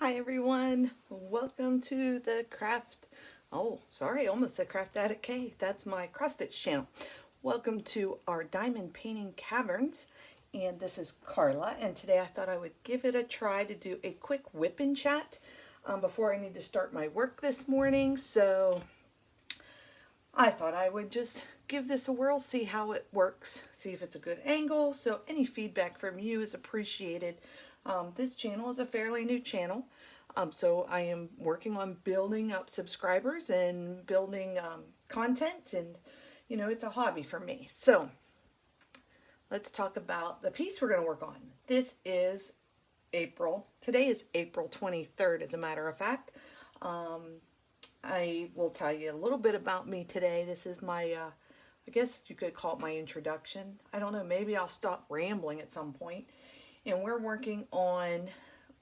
Hi everyone, welcome to the craft, oh sorry, I almost said Craft Addict K. That's my cross stitch channel. Welcome to our diamond painting caverns, and this is Carla, and today I thought I would give it a try to do a quick whip and chat before I need to start my work this morning. So I thought I would just give this a whirl, see how it works, see if it's a good angle. So any feedback from you is appreciated. This channel is a fairly new channel, so I am working on building up subscribers and building content, and you know, it's a hobby for me. So let's talk about the piece we're going to work on. This is today is April 23rd, as a matter of fact. I will tell you a little bit about me today. This is my, I guess you could call it my introduction. I don't know, maybe I'll stop rambling at some point. And we're working on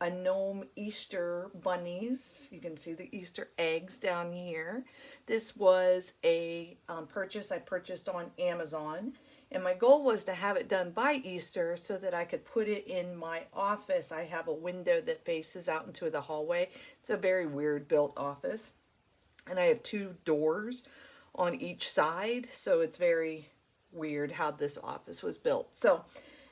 a gnome Easter bunnies. You can see the Easter eggs down here. This was a purchase I purchased on Amazon. And my goal was to have it done by Easter so that I could put it in my office. I have a window that faces out into the hallway. It's a very weird built office. And I have two doors on each side. So it's very weird how this office was built. So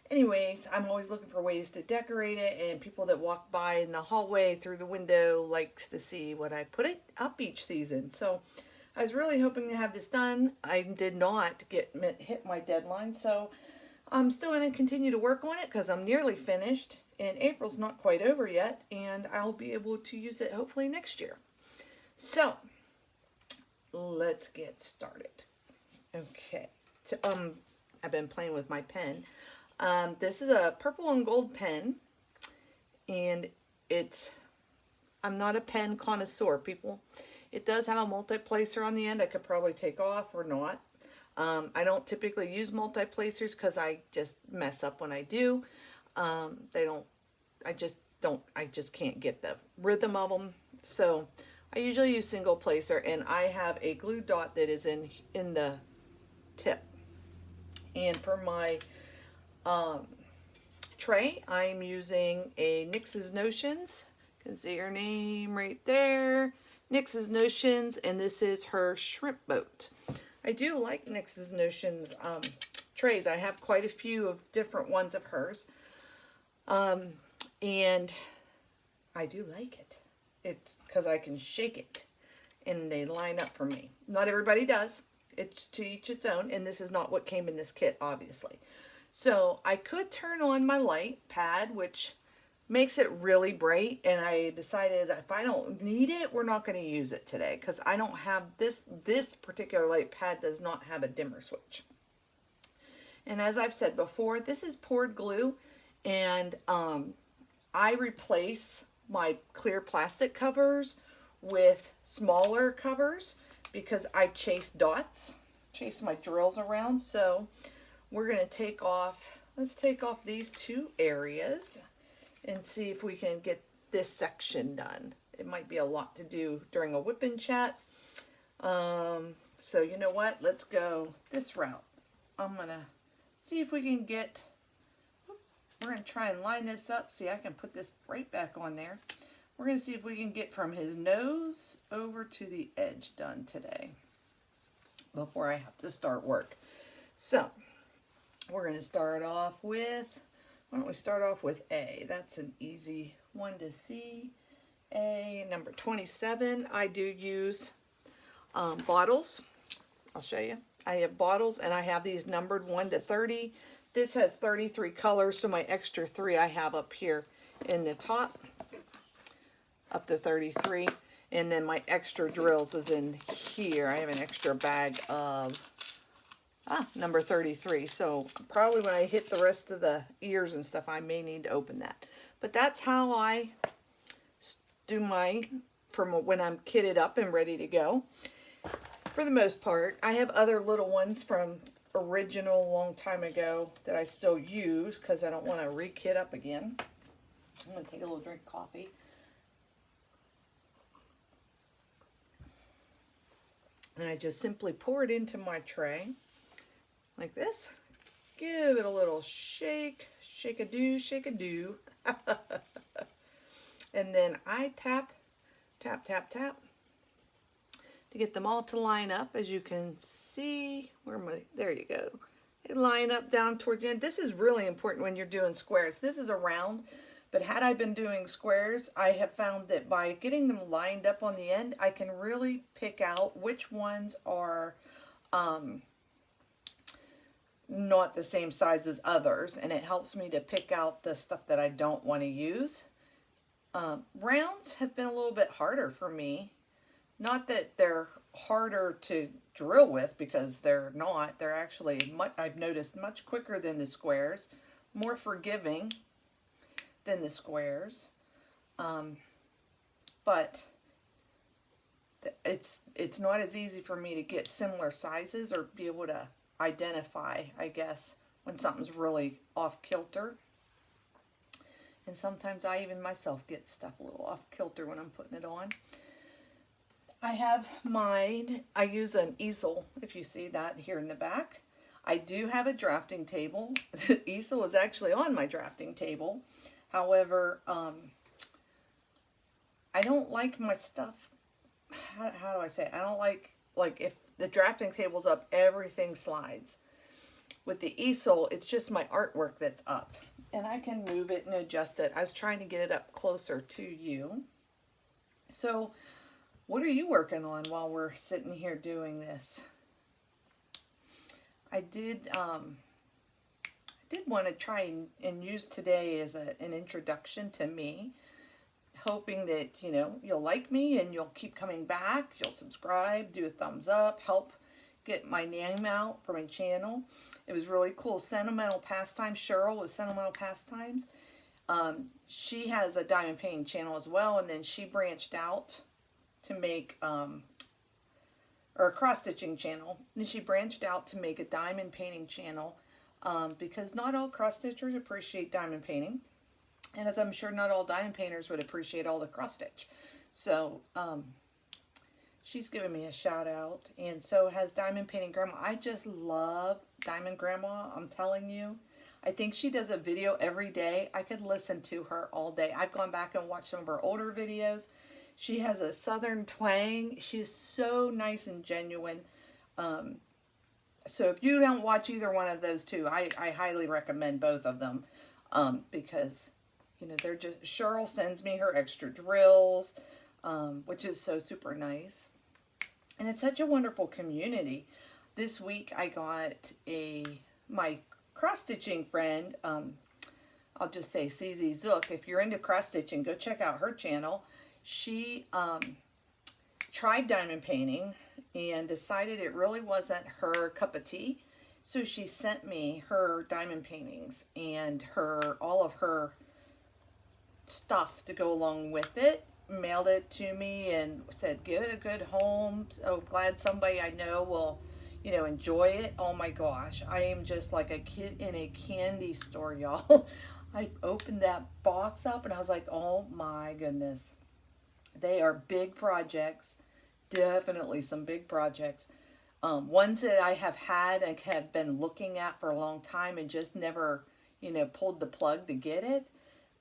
anyways, I'm always looking for ways to decorate it, and people that walk by in the hallway through the window likes to see what I put it up each season. So I was really hoping to have this done. I did not hit my deadline, so I'm still going to continue to work on it because I'm nearly finished, and April's not quite over yet, and I'll be able to use it hopefully next year. So let's get started. Okay, so I've been playing with my pen. This is a purple and gold pen, and I'm not a pen connoisseur, people. It does have a multi-placer on the end I could probably take off or not. I don't typically use multi-placers because I just mess up when I do. I just can't get the rhythm of them. So I usually use single placer, and I have a glue dot that is in the tip. And for my tray, I'm using a NYX's Notions. You can see her name right there, NYX's Notions, and this is her shrimp boat. I do like NYX's Notions trays. I have quite a few of different ones of hers, and I do like it. It's because I can shake it and they line up for me. Not everybody does. It's to each its own, and this is not what came in this kit, obviously. So I could turn on my light pad, which makes it really bright, and I decided if I don't need it, we're not going to use it today because I don't have this particular light pad does not have a dimmer switch. And as I've said before, this is poured glue, and I replace my clear plastic covers with smaller covers because I chase my drills around. So we're going to take off, let's take off these two areas and see if we can get this section done. It might be a lot to do during a whip and chat. So you know what? Let's go this route. I'm going to see if we can get, we're going to try and line this up. See, I can put this right back on there. We're going to see if we can get from his nose over to the edge done today before I have to start work. So we're going to start off with, why don't we start off with A? That's an easy one to see. A, number 27. I do use bottles. I'll show you. I have bottles, and I have these numbered 1 to 30. This has 33 colors, so my extra 3 I have up here in the top, up to 33. And then my extra drills is in here. I have an extra bag of number 33. So probably when I hit the rest of the ears and stuff, I may need to open that. But that's how I do from when I'm kitted up and ready to go. For the most part, I have other little ones from original long time ago that I still use because I don't want to re-kit up again. I'm going to take a little drink of coffee. And I just simply pour it into my tray like this. Give it a little shake, shake-a-do, shake-a-do. And then I tap, tap, tap, tap to get them all to line up. As you can see, where am I? There you go. They line up down towards the end. This is really important when you're doing squares. This is a round, but had I been doing squares, I have found that by getting them lined up on the end, I can really pick out which ones are not the same size as others, and it helps me to pick out the stuff that I don't want to use. Rounds have been a little bit harder for me. Not that they're harder to drill with, because they're not. They're actually, I've noticed, much quicker than the squares, more forgiving than the squares. But it's not as easy for me to get similar sizes or be able to identify, I guess, when something's really off kilter. And sometimes I even myself get stuff a little off kilter when I'm putting it on. I have mine, I use an easel, if you see that here in the back. I do have a drafting table. The easel is actually on my drafting table. However, I don't like my stuff, how do I say it? I don't like if the drafting table's up, everything slides. With the easel, it's just my artwork that's up. And I can move it and adjust it. I was trying to get it up closer to you. So, what are you working on while we're sitting here doing this? I did want to try and use today as an introduction to me, hoping that, you know, you'll like me and you'll keep coming back, you'll subscribe, do a thumbs up, help get my name out for my channel. It was really cool. Sentimental Pastimes, Cheryl with Sentimental Pastimes. She has a diamond painting channel as well, and then she branched out to make, or a cross-stitching channel, and she branched out to make a diamond painting channel, because not all cross-stitchers appreciate diamond painting, and as I'm sure not all diamond painters would appreciate all the cross-stitch. So, she's given me a shout out, and so has Diamond Painting Grandma. I just love Diamond Grandma, I'm telling you. I think she does a video every day. I could listen to her all day. I've gone back and watched some of her older videos. She has a southern twang. She is so nice and genuine. So if you don't watch either one of those two, I highly recommend both of them, because, you know, they're just, Cheryl sends me her extra drills, which is so super nice. And it's such a wonderful community. This week I got my cross-stitching friend, I'll just say CZookStitch. If you're into cross-stitching, go check out her channel. She tried diamond painting and decided it really wasn't her cup of tea. So she sent me her diamond paintings and all of her stuff to go along with it. Mailed it to me and said, give it a good home. So glad somebody I know will, you know, enjoy it. Oh my gosh, I am just like a kid in a candy store, y'all. I opened that box up and I was like, oh my goodness. They are big projects, definitely some big projects. Ones that I have had and have been looking at for a long time and just never, you know, pulled the plug to get it,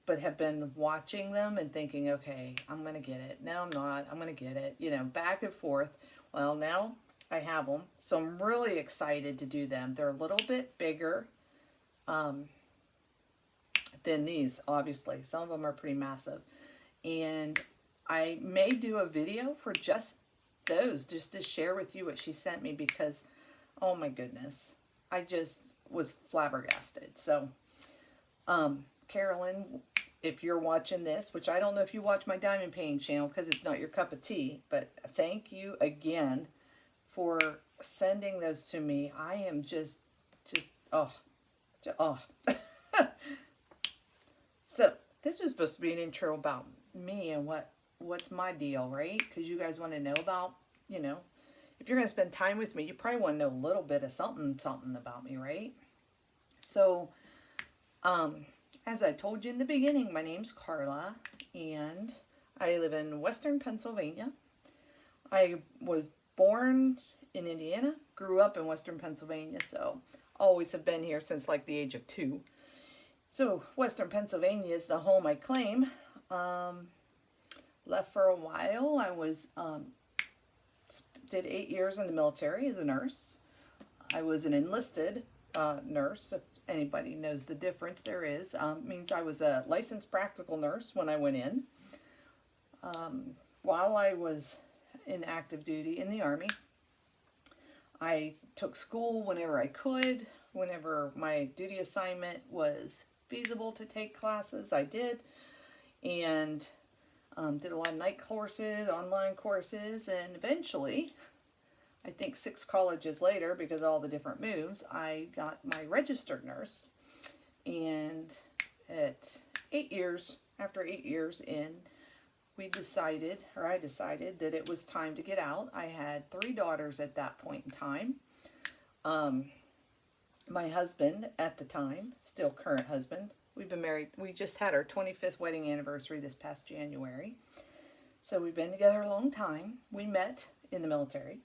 but have been watching them and thinking, okay, I'm going to get it. No, I'm not. I'm going to get it. You know, back and forth. Well, now I have them. So I'm really excited to do them. They're a little bit bigger than these, obviously. Some of them are pretty massive. And I may do a video for just those, just to share with you what she sent me, because, oh my goodness, I just was flabbergasted. So, Carolyn, if you're watching this, which I don't know if you watch my diamond painting channel because it's not your cup of tea, but thank you again for sending those to me. I am just oh. So this was supposed to be an intro about me and what's my deal, right? Because you guys want to know about, you know, if you're going to spend time with me, you probably want to know a little bit of something about me, right? So, as I told you in the beginning, my name's Carla, and I live in Western Pennsylvania. I was born in Indiana, grew up in Western Pennsylvania, so always have been here since like the age of 2. So Western Pennsylvania is the home I claim. left for a while. I was did 8 years in the military as a nurse. I was an enlisted nurse. If anybody knows the difference there is, means I was a licensed practical nurse when I went in. While I was in active duty in the Army, I took school whenever I could. Whenever my duty assignment was feasible to take classes, I did. And did a lot of night courses, online courses, and eventually, I think 6 colleges later, because of all the different moves, I got my registered nurse. And at 8 years, after 8 years in, I decided that it was time to get out. I had 3 daughters at that point in time. My husband at the time, still current husband, we've been married. We just had our 25th wedding anniversary this past January. So we've been together a long time. We met in the military.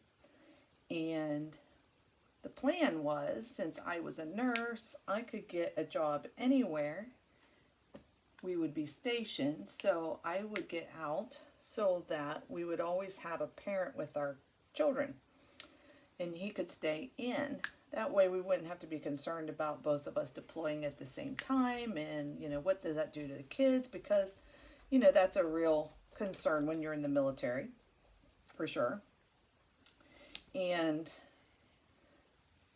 And the plan was, since I was a nurse, I could get a job anywhere we would be stationed. So I would get out so that we would always have a parent with our children. And he could stay in. That way we wouldn't have to be concerned about both of us deploying at the same time, and, you know, what does that do to the kids? Because, you know, that's a real concern when you're in the military, for sure. And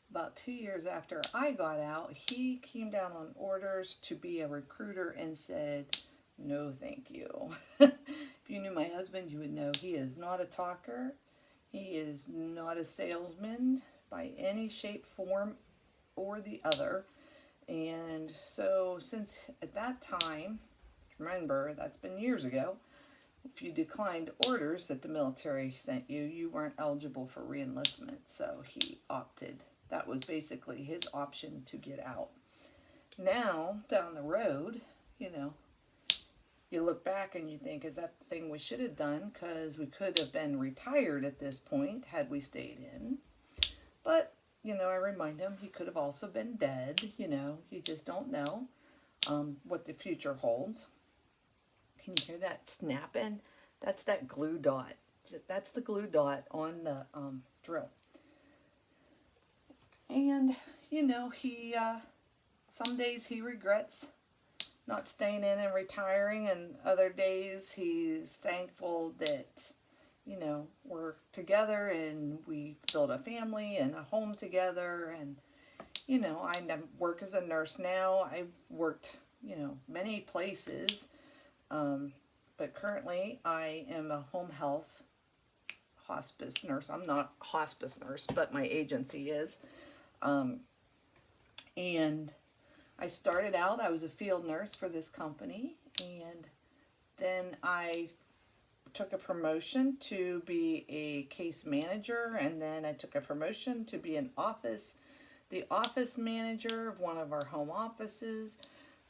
about 2 years after I got out, he came down on orders to be a recruiter and said, no, thank you. If you knew my husband, you would know he is not a talker. He is not a salesman by any shape, form, or the other. And so since at that time, remember, that's been years ago, if you declined orders that the military sent you, you weren't eligible for reenlistment. So he opted. That was basically his option to get out. Now, down the road, you know, you look back and you think, is that the thing we should have done? Because we could have been retired at this point had we stayed in. But, you know, I remind him he could have also been dead. You know, you just don't know what the future holds. Can you hear that snapping? That's that glue dot. That's the glue dot on the drill. And, you know, he, some days he regrets not staying in and retiring, and other days he's thankful that, you know, we're together and we built a family and a home together. And, you know, I work as a nurse now. I've worked, you know, many places, but currently I am a home health hospice nurse. I'm not a hospice nurse, but my agency is. And I started out, I was a field nurse for this company, and then I took a promotion to be a case manager, and then I took a promotion to be the office manager of one of our home offices.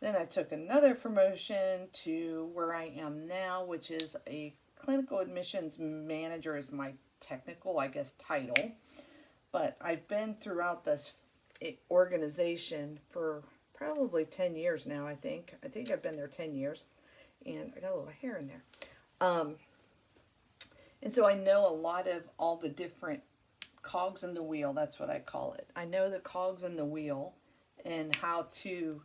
Then I took another promotion to where I am now, which is a clinical admissions manager is my technical, I guess, title. But I've been throughout this organization for probably 10 years now, I think. I think I've been there 10 years. And I got a little hair in there. And so I know a lot of all the different cogs in the wheel. That's what I call it. I know the cogs in the wheel and how to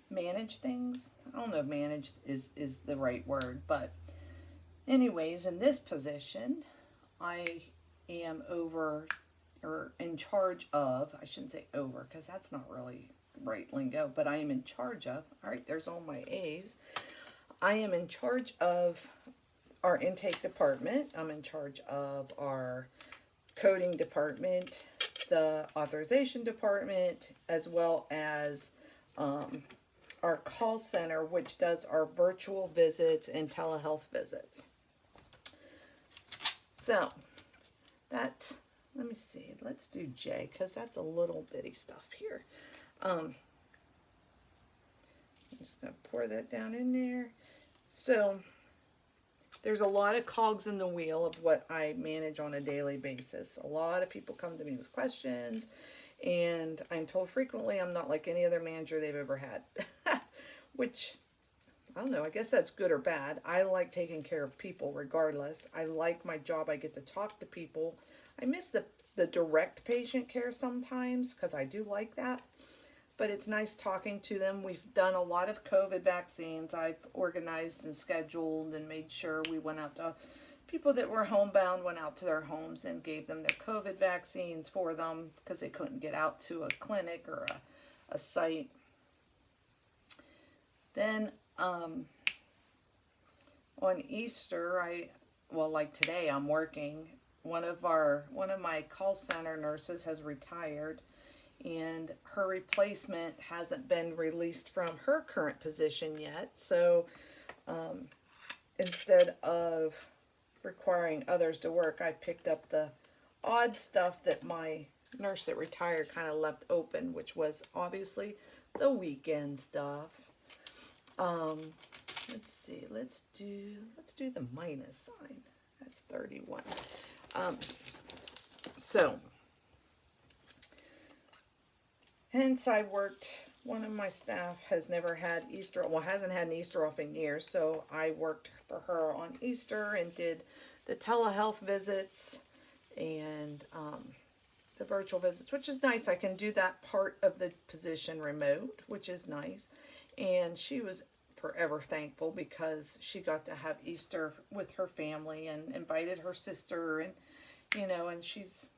manage things. I don't know if manage is the right word. But anyways, in this position, I am in charge of, I shouldn't say over, because that's not really right lingo, but I am in charge of, all right, there's all my A's. I am in charge of our intake department. I'm in charge of our coding department, the authorization department, as well as our call center, which does our virtual visits and telehealth visits. So that, let me see, let's do J, because that's a little bitty stuff here. I'm just going to pour that down in there. So there's a lot of cogs in the wheel of what I manage on a daily basis. A lot of people come to me with questions, and I'm told frequently I'm not like any other manager they've ever had, which I don't know, I guess that's good or bad. I like taking care of people regardless. I like my job. I get to talk to people. I miss the direct patient care sometimes because I do like that. But it's nice talking to them. We've done a lot of COVID vaccines. I've organized and scheduled and made sure we went out to people that were homebound, went out to their homes and gave them their COVID vaccines for them because they couldn't get out to a clinic or a site. Then on Easter, well, like today I'm working. One of my call center nurses has retired, and her replacement hasn't been released from her current position yet. So instead of requiring others to work, I picked up the odd stuff that my nurse that retired kind of left open, which was obviously the weekend stuff. Let's see, let's do the minus sign. That's 31. So hence I worked, one of my staff has never had Easter, well, hasn't had an Easter off in years, so I worked for her on Easter and did the telehealth visits and the virtual visits, which is nice. I can do that part of the position remote, which is nice. And she was forever thankful because she got to have Easter with her family and invited her sister, and and she's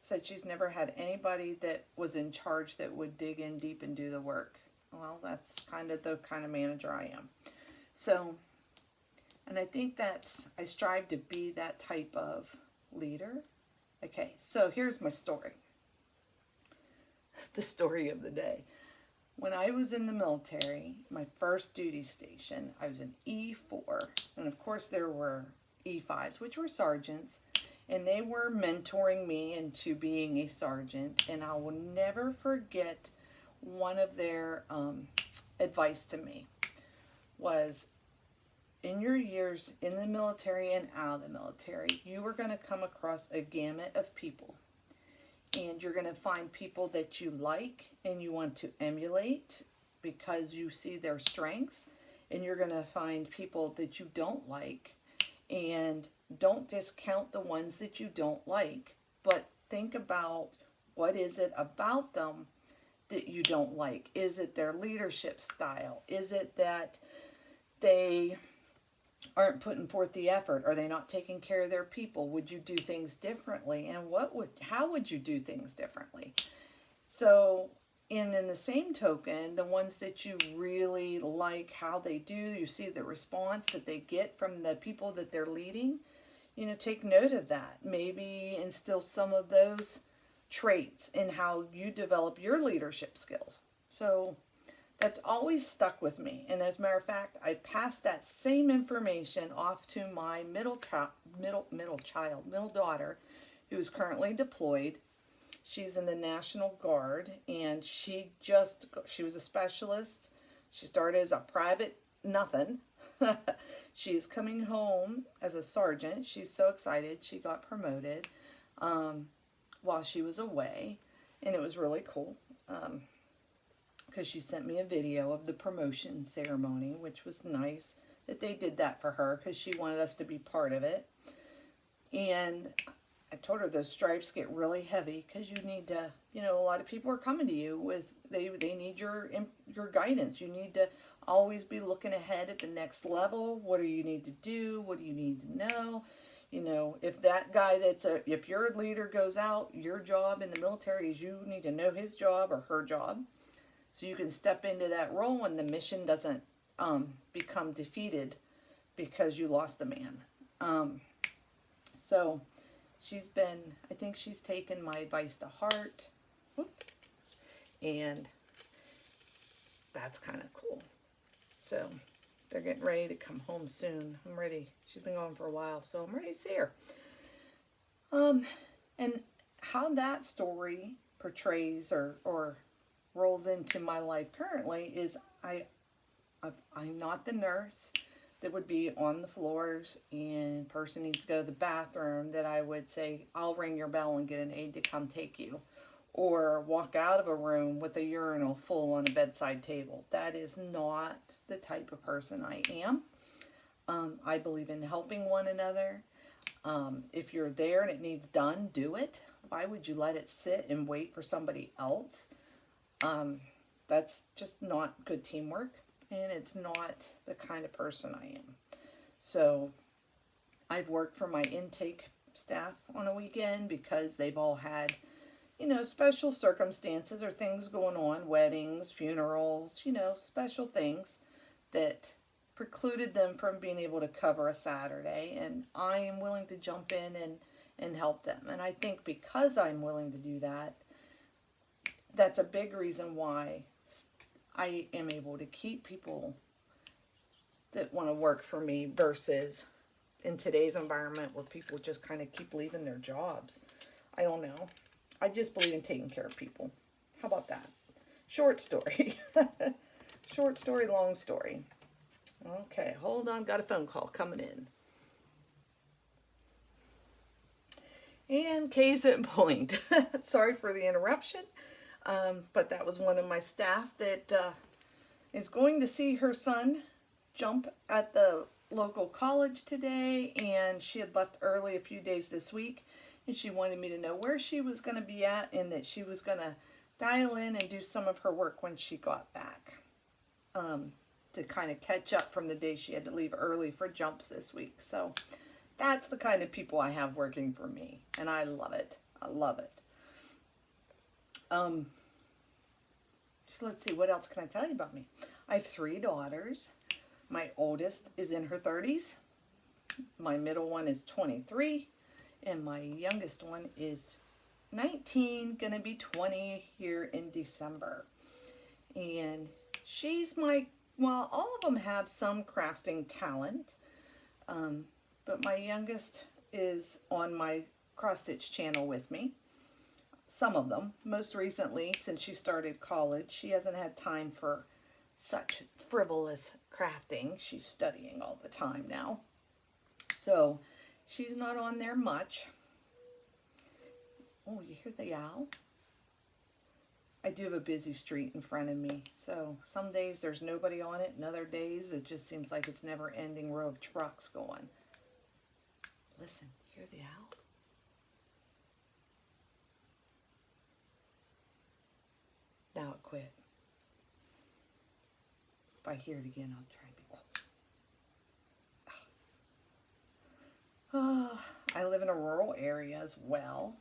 said she's never had anybody that was in charge that would dig in deep and do the work. Well, that's kind of the kind of manager I am. So, and I think I strive to be that type of leader. Okay, so here's my story. The story of the day. When I was in the military, my first duty station, I was an E4. And of course there were E5s, which were sergeants. And they were mentoring me into being a sergeant. And I will never forget one of their advice to me was, in your years in the military and out of the military, you are going to come across a gamut of people. And you're going to find people that you like and you want to emulate because you see their strengths. And you're going to find people that you don't like. And don't discount the ones that you don't like. But think about, what is it about them that you don't like? Is it their leadership style? Is it that they aren't putting forth the effort? Are they not taking care of their people? Would you do things differently? And how would you do things differently? So, and in the same token, the ones that you really like how they do, you see the response that they get from the people that they're leading, take note of that. Maybe instill some of those traits in how you develop your leadership skills. So that's always stuck with me. And as a matter of fact, I passed that same information off to my middle daughter, who is currently deployed. She's in the National Guard, and she was a specialist. She started as a private nothing. She is coming home as a sergeant. She's so excited. She got promoted while she was away, and it was really cool. Because she sent me a video of the promotion ceremony, which was nice that they did that for her because she wanted us to be part of it. And I told her those stripes get really heavy because you need to, a lot of people are coming to you with, they need your guidance. You need to always be looking ahead at the next level. What do you need to do? What do you need to know? If that guy if your leader goes out, your job in the military is you need to know his job or her job. So you can step into that role and the mission doesn't become defeated because you lost a man. So I think she's taken my advice to heart. Whoop. And that's kind of cool. So they're getting ready to come home soon. I'm ready. She's been gone for a while, so I'm ready to see her. And how that story portrays or rolls into my life currently is I'm not the nurse that would be on the floors and person needs to go to the bathroom that I would say, I'll ring your bell and get an aide to come take you. or walk out of a room with a urinal full on a bedside table. That is not the type of person I am. I believe in helping one another. If you're there and it needs done, do it. Why would you let it sit and wait for somebody else? That's just not good teamwork, and it's not the kind of person I am. So I've worked for my intake staff on a weekend because they've all had, you know, special circumstances or things going on, weddings, funerals, you know, special things that precluded them from being able to cover a Saturday, and I am willing to jump in and help them. And I think because I'm willing to do that, that's a big reason why I am able to keep people that want to work for me versus in today's environment where people just kind of keep leaving their jobs. I don't know. I just believe in taking care of people. How about that? Short story. Short story, long story. Okay, hold on. Got a phone call coming in. And case in point. Sorry for the interruption. But that was one of my staff that is going to see her son jump at the local college today, and she had left early a few days this week, and she wanted me to know where she was going to be at and that she was going to dial in and do some of her work when she got back, to kind of catch up from the day she had to leave early for jumps this week. So that's the kind of people I have working for me, and I love it. I love it. So let's see, what else can I tell you about me? I have 3 daughters. My oldest is in her 30s. My middle one is 23. And my youngest one is 19, gonna be 20 here in December. And she's well, all of them have some crafting talent. But my youngest is on my cross-stitch channel with me. Some of them. Most recently, since she started college, she hasn't had time for such frivolous crafting. She's studying all the time now. So she's not on there much. Oh, you hear the owl? I do have a busy street in front of me. So some days there's nobody on it, and other days it just seems like it's never ending row of trucks going. Listen, hear the owl? Now it quit. If I hear it again, I'll try and be quiet. Oh, I live in a rural area as well.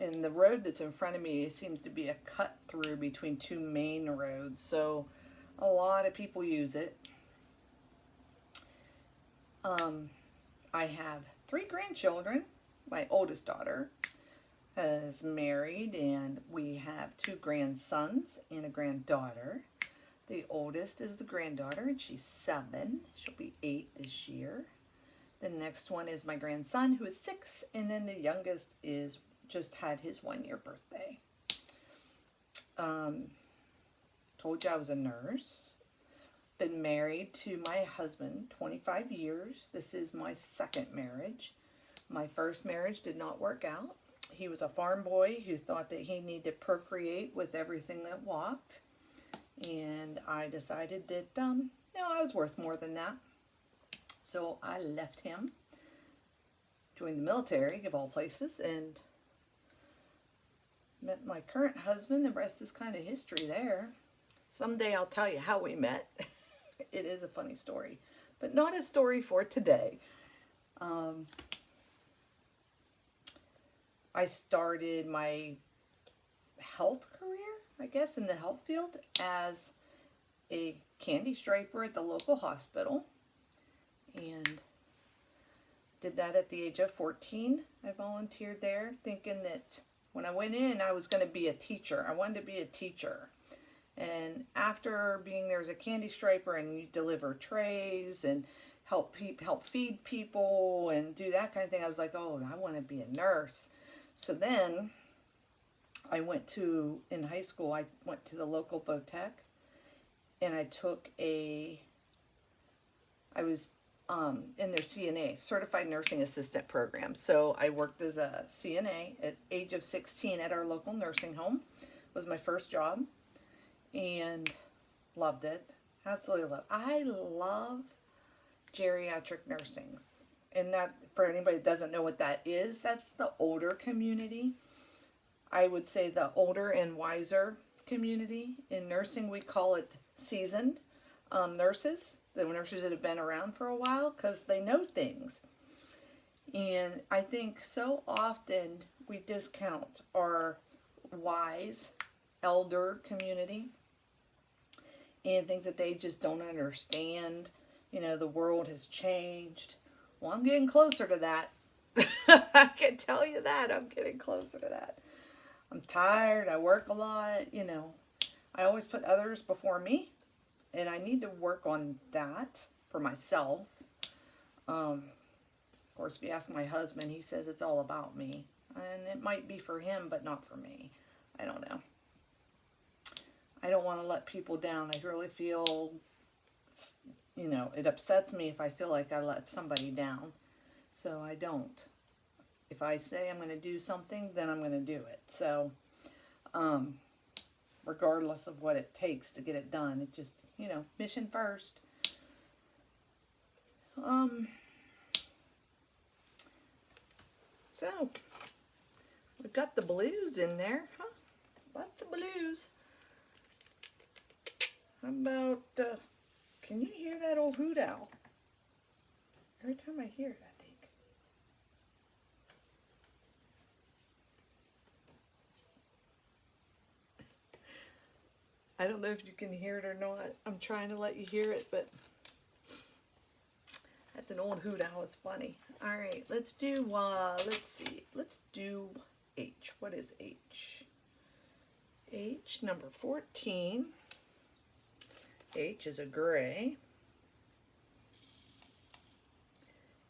And the road that's in front of me seems to be a cut through between 2 main roads. So a lot of people use it. I have 3 grandchildren. My oldest daughter is married, and we have 2 grandsons and a granddaughter. The oldest is the granddaughter, and she's 7. She'll be 8 this year. The next one is my grandson, who is 6, and then the youngest is just had his 1-year birthday. Told you I was a nurse. Been married to my husband 25 years. This is my 2nd marriage. My first marriage did not work out. He was a farm boy who thought that he needed to procreate with everything that walked. And I decided that, I was worth more than that. So I left him, joined the military, of all places, and met my current husband. The rest is kind of history there. Someday I'll tell you how we met. It is a funny story, but not a story for today. I started my health career, I guess, in the health field as a candy striper at the local hospital, and did that at the age of 14. I volunteered there thinking that when I went in I was going to be a teacher. I wanted to be a teacher. And after being there as a candy striper and you deliver trays and help feed people and do that kind of thing, I was like, oh, I want to be a nurse. So then in high school, I went to the local Votech, and I took I was in their CNA, Certified Nursing Assistant program. So I worked as a CNA at age of 16 at our local nursing home. It was my first job and loved it. Absolutely love it. I love geriatric nursing. And that, for anybody that doesn't know what that is, that's the older community. I would say the older and wiser community. In nursing, we call it seasoned nurses, the nurses that have been around for a while, because they know things. And I think so often we discount our wise elder community and think that they just don't understand, you know, the world has changed. Well, I'm getting closer to that. I can tell you that. I'm getting closer to that. I'm tired. I work a lot. You know, I always put others before me. And I need to work on that for myself. Of course, if you ask my husband, he says it's all about me. And it might be for him, but not for me. I don't know. I don't want to let people down. I really feel, you know, it upsets me if I feel like I let somebody down. So I don't. If I say I'm going to do something, then I'm going to do it. So, regardless of what it takes to get it done, it just, you know, mission first. So, we've got the blues in there, huh? Lots of blues. How about, can you hear that old hoot owl? Every time I hear it, I think. I don't know if you can hear it or not. I'm trying to let you hear it, but that's an old hoot owl. It's funny. All right, let's do, let's see. Let's do H. What is H? H, number 14. H is a gray.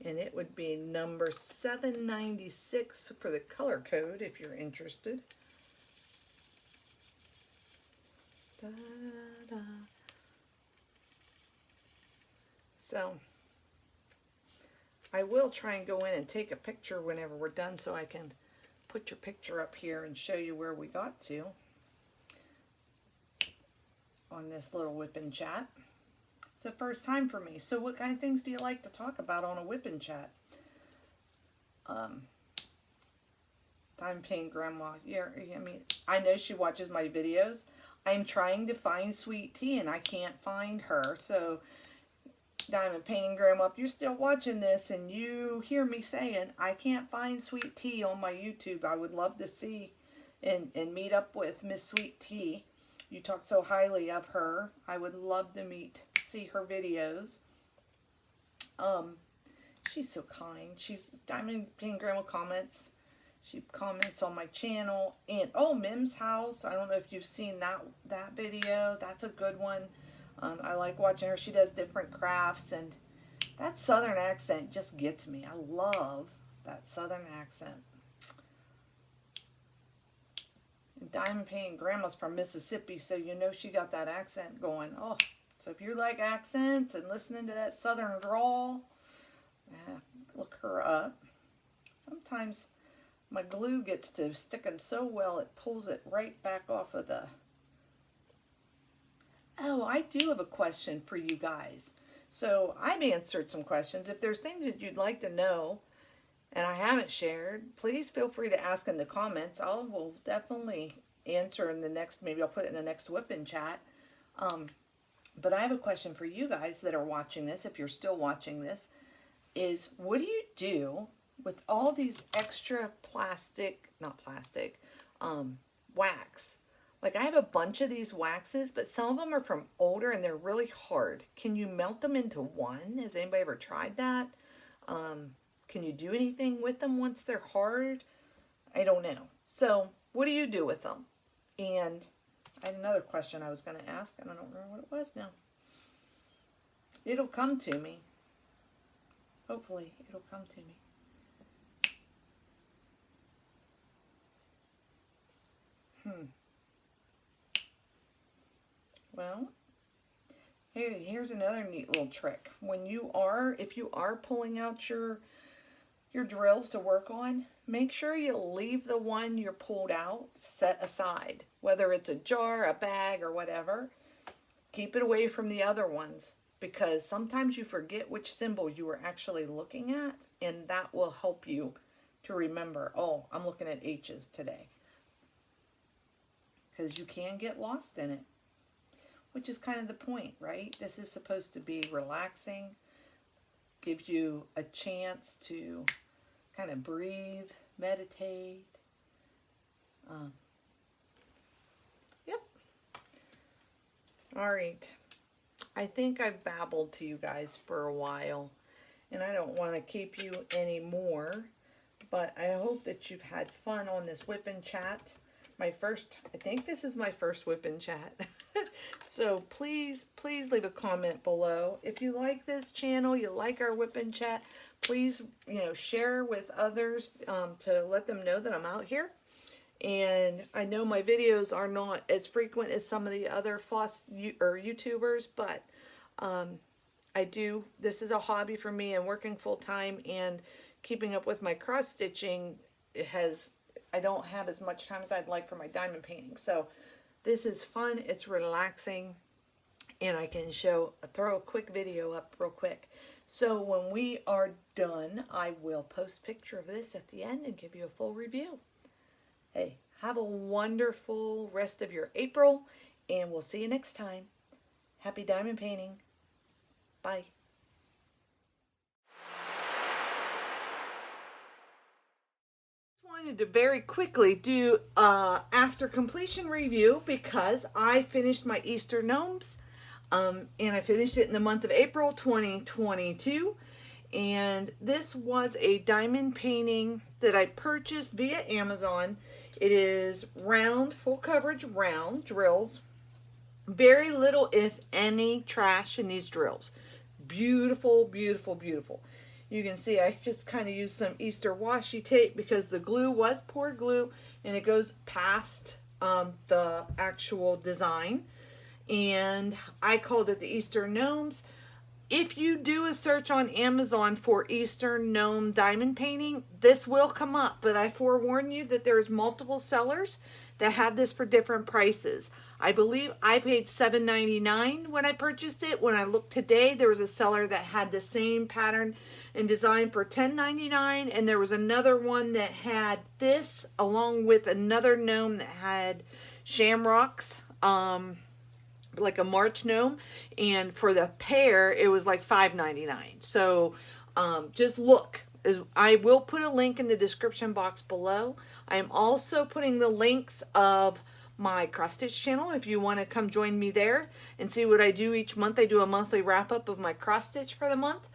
And it would be number 796 for the color code if you're interested. Da, da. So I will try and go in and take a picture whenever we're done so I can put your picture up here and show you where we got to on this little WIP and Chat. It's the first time for me. So what kind of things do you like to talk about on a WIP and Chat? I'm paying Grandma. Yeah, I mean, I know she watches my videos. I'm trying to find Sweet Tea and I can't find her. So Diamond Painting Grandma, if you're still watching this and you hear me saying I can't find Sweet Tea on my YouTube, I would love to see and meet up with Miss Sweet Tea. You talk so highly of her. I would love to see her videos. She's so kind. She's Diamond Painting Grandma comments. She comments on my channel. And oh, Mims House. I don't know if you've seen that video. That's a good one. I like watching her. She does different crafts, and that southern accent just gets me. I love that southern accent. And Diamond Painting Grandma's from Mississippi, so you know she got that accent going. Oh, so if you like accents and listening to that southern drawl, look her up. Sometimes my glue gets to sticking so well it pulls it right back off of the... Oh, I do have a question for you guys. So I've answered some questions. If there's things that you'd like to know and I haven't shared, please feel free to ask in the comments. I will definitely answer in the next, maybe I'll put it in the next WIP and Chat. But I have a question for you guys that are watching this, if you're still watching this, is what do you do with all these extra wax? Like I have a bunch of these waxes, but some of them are from older and they're really hard. Can you melt them into one? Has anybody ever tried that? Can you do anything with them once they're hard? I don't know. So what do you do with them? And I had another question I was going to ask, and I don't remember what it was now. It'll come to me. Hopefully it'll come to me. Well, Here's another neat little trick. If you are pulling out your drills to work on, make sure you leave the one you're pulled out set aside. Whether it's a jar, a bag, or whatever, keep it away from the other ones, because sometimes you forget which symbol you were actually looking at, and that will help you to remember, oh, I'm looking at H's today. Because you can get lost in it, which is kind of the point, right? This is supposed to be relaxing, give you a chance to kind of breathe, meditate. Yep. All right. I think I've babbled to you guys for a while, and I don't want to keep you anymore, but I hope that you've had fun on this WIP and Chat. I think this is my first WIP and Chat. So please leave a comment below. If you like this channel, you like our WIP and Chat, please, share with others to let them know that I'm out here. And I know my videos are not as frequent as some of the other floss or YouTubers, but this is a hobby for me, and working full time and keeping up with my cross stitching, I don't have as much time as I'd like for my diamond painting. So this is fun, it's relaxing, and I can throw a quick video up real quick. So when we are done, I will post a picture of this at the end and give you a full review. Hey, have a wonderful rest of your April, and we'll see you next time. Happy diamond painting. Bye. Wanted to very quickly do after completion review, because I finished my Easter gnomes, and I finished it in the month of April 2022, and this was a diamond painting that I purchased via Amazon. It is round, full coverage round drills, very little if any trash in these drills. Beautiful, beautiful, beautiful. You can see I just kind of used some Easter washi tape because the glue was poured glue and it goes past the actual design. And I called it the Easter Gnomes. If you do a search on Amazon for Easter Gnome diamond painting, this will come up. But I forewarn you that there's multiple sellers that have this for different prices. I believe I paid $7.99 when I purchased it. When I looked today, there was a seller that had the same pattern and design for $10.99, and there was another one that had this along with another gnome that had shamrocks, like a March gnome, and for the pair it was like $5.99. So just look. I will put a link in the description box below. I am also putting the links of my cross stitch channel if you want to come join me there and see what I do each month. I do a monthly wrap up of my cross stitch for the month.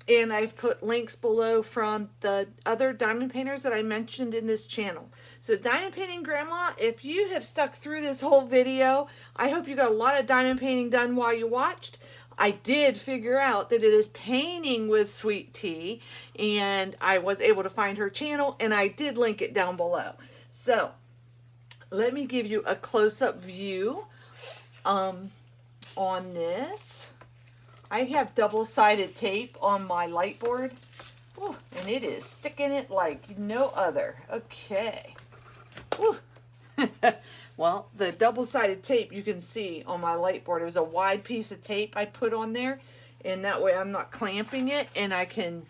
And I've put links below from the other diamond painters that I mentioned in this channel. So Diamond Painting Grandma, if you have stuck through this whole video, I hope you got a lot of diamond painting done while you watched. I did figure out that it is Painting with Sweet Tea, and I was able to find her channel, and I did link it down below. So let me give you a close-up view on this. I have double-sided tape on my light board, and it is sticking it like no other. Okay. Well, the double-sided tape you can see on my light board, it was a wide piece of tape I put on there, and that way I'm not clamping it, and I can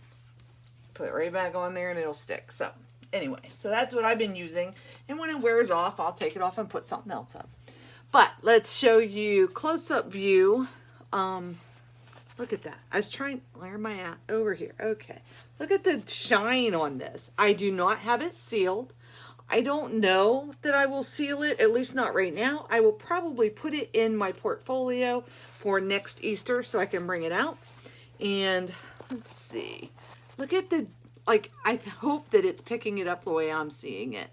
put it right back on there and it'll stick. So anyway, so that's what I've been using, and when it wears off, I'll take it off and put something else up. But let's show you close-up view. Look at that. I was trying, where am I at? Over here. Okay. Look at the shine on this. I do not have it sealed. I don't know that I will seal it, at least not right now. I will probably put it in my portfolio for next Easter so I can bring it out. And let's see. Look at the, like, I hope that it's picking it up the way I'm seeing it.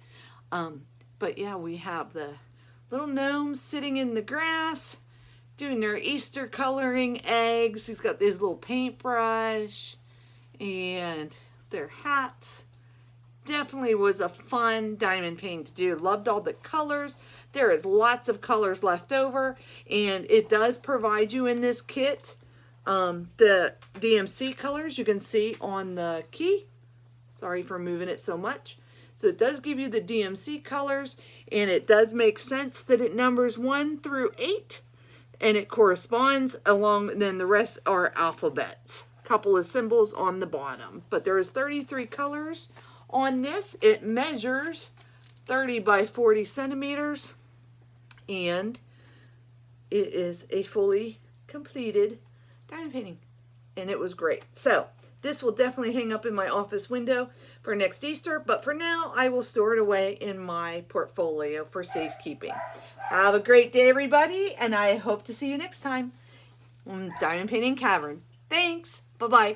But yeah, we have the little gnomes sitting in the grass, doing their Easter coloring eggs. He's got this little paintbrush and their hats. definitely was a fun diamond painting to do. Loved all the colors. There is lots of colors left over, and it does provide you in this kit the DMC colors you can see on the key. Sorry for moving it so much. So it does give you the DMC colors, and it does make sense that it numbers 1 through 8, and it corresponds along, then the rest are alphabets. Couple of symbols on the bottom, but there is 33 colors on this. It measures 30 by 40 centimeters, and it is a fully completed diamond painting, and it was great. So this will definitely hang up in my office window for next Easter, but for now I will store it away in my portfolio for safekeeping. Have a great day, everybody, and I hope to see you next time on Diamond Painting Cavern. Thanks. Bye-bye.